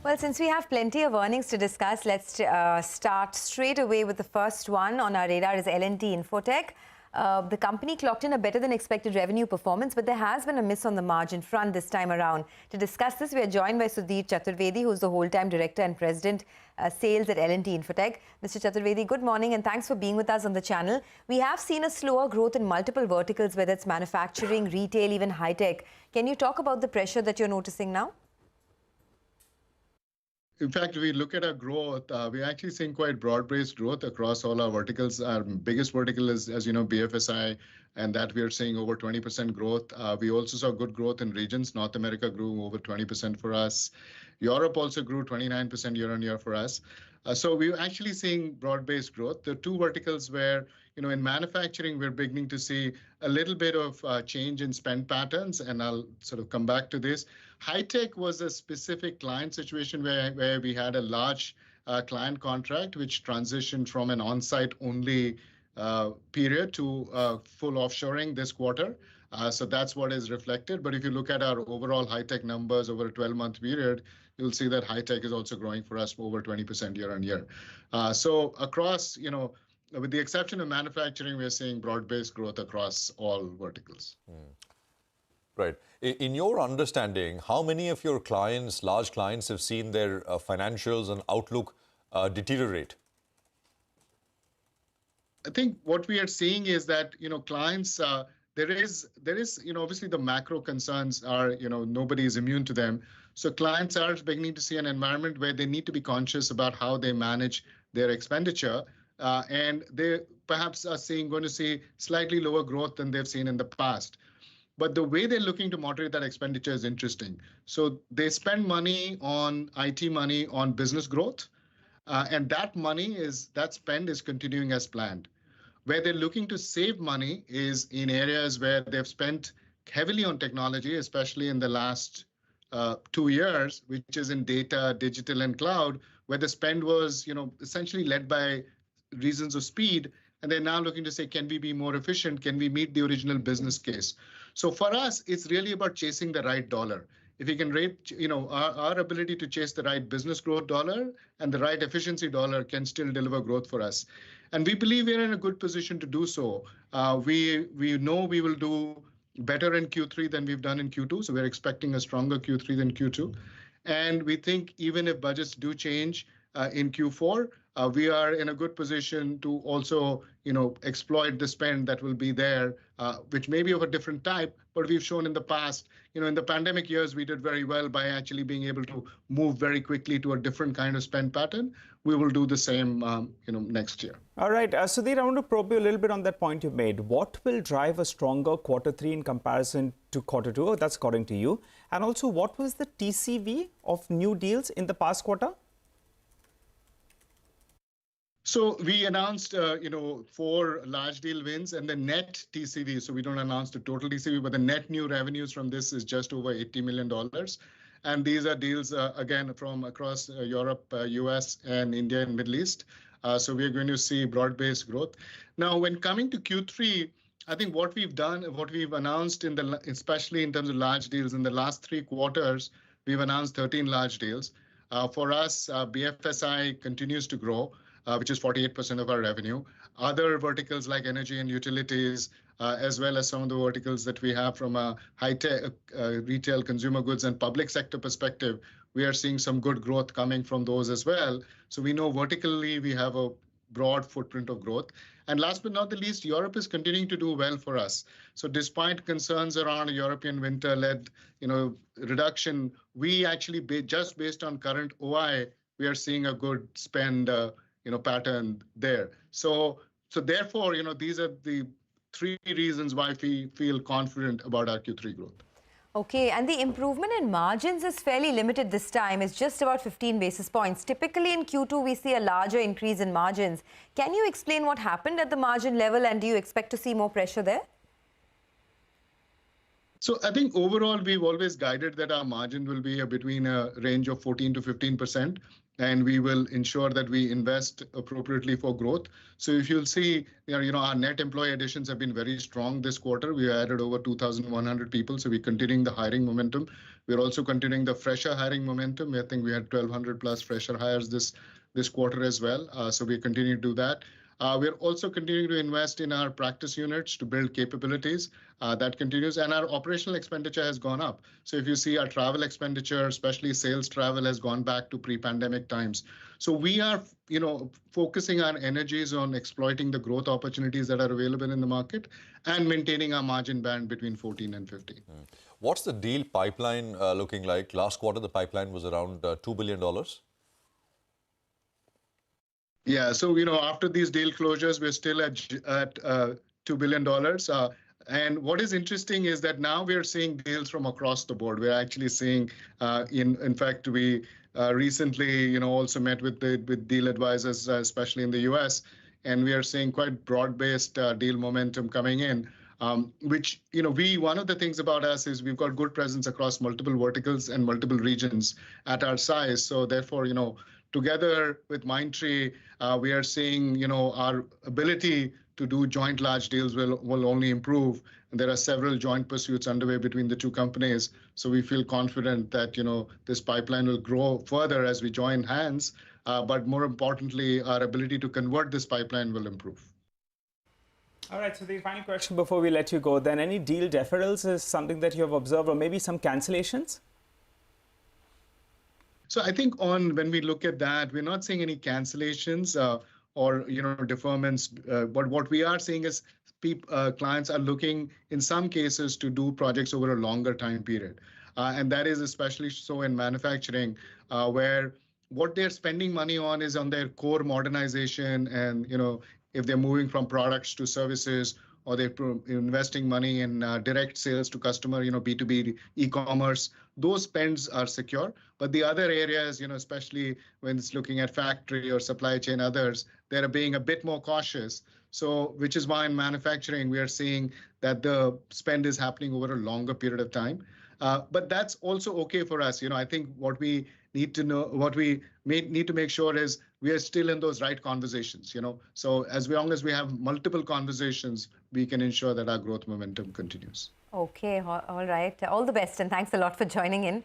Well, since we have plenty of earnings to discuss, let's start straight away with the first one on our radar is L&T Infotech. The company clocked in a better than expected revenue performance, but there has been a miss on the margin front this time around. To discuss this, we are joined by Sudhir Chaturvedi, who is the whole-time director and president sales at L&T Infotech. Mr. Chaturvedi, good morning and thanks for being with us on the channel. We have seen a slower growth in multiple verticals, whether it's manufacturing, retail, even high-tech. Can you talk about the pressure that you're noticing now? In fact, we look at our growth, we're actually seeing quite broad-based growth across all our verticals. Our biggest vertical is, as you know, BFSI, and that we are seeing over 20% growth. We also saw good growth in regions. North America grew over 20% for us. Europe also grew 29% year on year for us. So we're actually seeing broad-based growth. The two verticals where, in manufacturing, we're beginning to see a little bit of change in spend patterns, and I'll sort of come back to this. High-tech was a specific client situation where we had a large client contract, which transitioned from an on-site only period to full offshoring this quarter. So that's what is reflected. But if you look at our overall high-tech numbers over a 12-month period, you'll see that high-tech is also growing for us over 20% year on year. So across, with the exception of manufacturing, we're seeing broad-based growth across all verticals. Right. In your understanding, how many of your clients, large clients, have seen their financials and outlook deteriorate? I think what we are seeing is that, clients, there is, obviously the macro concerns are, nobody is immune to them. So clients are beginning to see an environment where they need to be conscious about how they manage their expenditure. And they perhaps are going to see slightly lower growth than they've seen in the past. But the way they're looking to moderate that expenditure is interesting. So they spend money on IT money on business growth, and that spend is continuing as planned. Where they're looking to save money is in areas where they've spent heavily on technology, especially in the last 2 years, which is in data, digital, and cloud, where the spend was, essentially led by reasons of speed. And they're now looking to say, can we be more efficient? Can we meet the original business case? So for us, it's really about chasing the right dollar. If we can rate, our ability to chase the right business growth dollar and the right efficiency dollar can still deliver growth for us. And we believe we're in a good position to do so. We know we will do better in Q3 than we've done in Q2. So we're expecting a stronger Q3 than Q2. And we think even if budgets do change in Q4, we are in a good position to also, exploit the spend that will be there, which may be of a different type, but we've shown in the past, in the pandemic years, we did very well by actually being able to move very quickly to a different kind of spend pattern. We will do the same, next year. All right, Sudhir, I want to probe you a little bit on that point you made. What will drive a stronger Q3 in comparison to Q2? That's according to you. And also, what was the TCV of new deals in the past quarter? So we announced, 4 large deal wins and the net TCV. So we don't announce the total TCV, but the net new revenues from this is just over $80 million. And these are deals, again, from across Europe, US, and India and Middle East. So we're going to see broad-based growth. Now, when coming to Q3, I think what we've done, what we've announced, especially in terms of large deals, in the last 3 quarters, we've announced 13 large deals. For us, BFSI continues to grow, which is 48% of our revenue. Other verticals like energy and utilities, as well as some of the verticals that we have from a high-tech, retail, consumer goods, and public sector perspective, we are seeing some good growth coming from those as well. So we know vertically we have a broad footprint of growth. And last but not the least, Europe is continuing to do well for us. So despite concerns around a European winter-led, reduction, we actually, just based on current OI, we are seeing a good spend pattern there. So therefore, these are the 3 reasons why we feel confident about our Q3 growth. Okay, and the improvement in margins is fairly limited this time. It's just about 15 basis points. Typically in Q2, we see a larger increase in margins. Can you explain what happened at the margin level and do you expect to see more pressure there? So I think overall, we've always guided that our margin will be between a range of 14 to 15%, and we will ensure that we invest appropriately for growth. So if you'll see, our net employee additions have been very strong this quarter. We added over 2,100 people, so we're continuing the hiring momentum. We're also continuing the fresher hiring momentum. I think we had 1,200 plus fresher hires this quarter as well. So we continue to do that. We're also continuing to invest in our practice units to build capabilities. That continues, and our operational expenditure has gone up. So if you see our travel expenditure, especially sales travel, has gone back to pre-pandemic times. So we are, focusing our energies on exploiting the growth opportunities that are available in the market and maintaining our margin band between 14 and 15. What's the deal pipeline looking like? Last quarter, the pipeline was around $2 billion. Yeah, so after these deal closures, we're still at $2 billion. And what is interesting is that now we are seeing deals from across the board. We're actually seeing, in fact, we recently, also met with deal advisors, especially in the US, and we are seeing quite broad-based deal momentum coming in. Which, one of the things about us is we've got good presence across multiple verticals and multiple regions at our size. So therefore, together with Mindtree, we are seeing, our ability to do joint large deals will only improve. And there are several joint pursuits underway between the two companies. So we feel confident that, this pipeline will grow further as we join hands. But more importantly, our ability to convert this pipeline will improve. All right, so the final question before we let you go, then any deal deferrals is something that you have observed, or maybe some cancellations? So I think when we look at that, we're not seeing any cancellations or deferments. But what we are seeing is clients are looking, in some cases, to do projects over a longer time period. And that is especially so in manufacturing, where what they're spending money on is on their core modernization, and if they're moving from products to services, or they're investing money in direct sales to customer, B2B e-commerce, those spends are secure. But the other areas, especially when it's looking at factory or supply chain, others, they're being a bit more cautious. So, which is why in manufacturing, we are seeing that the spend is happening over a longer period of time. But that's also okay for us. I think what we need to know, what we need to make sure is we are still in those right conversations. So as long as we have multiple conversations, we can ensure that our growth momentum continues. Okay, all right. All the best, and thanks a lot for joining in.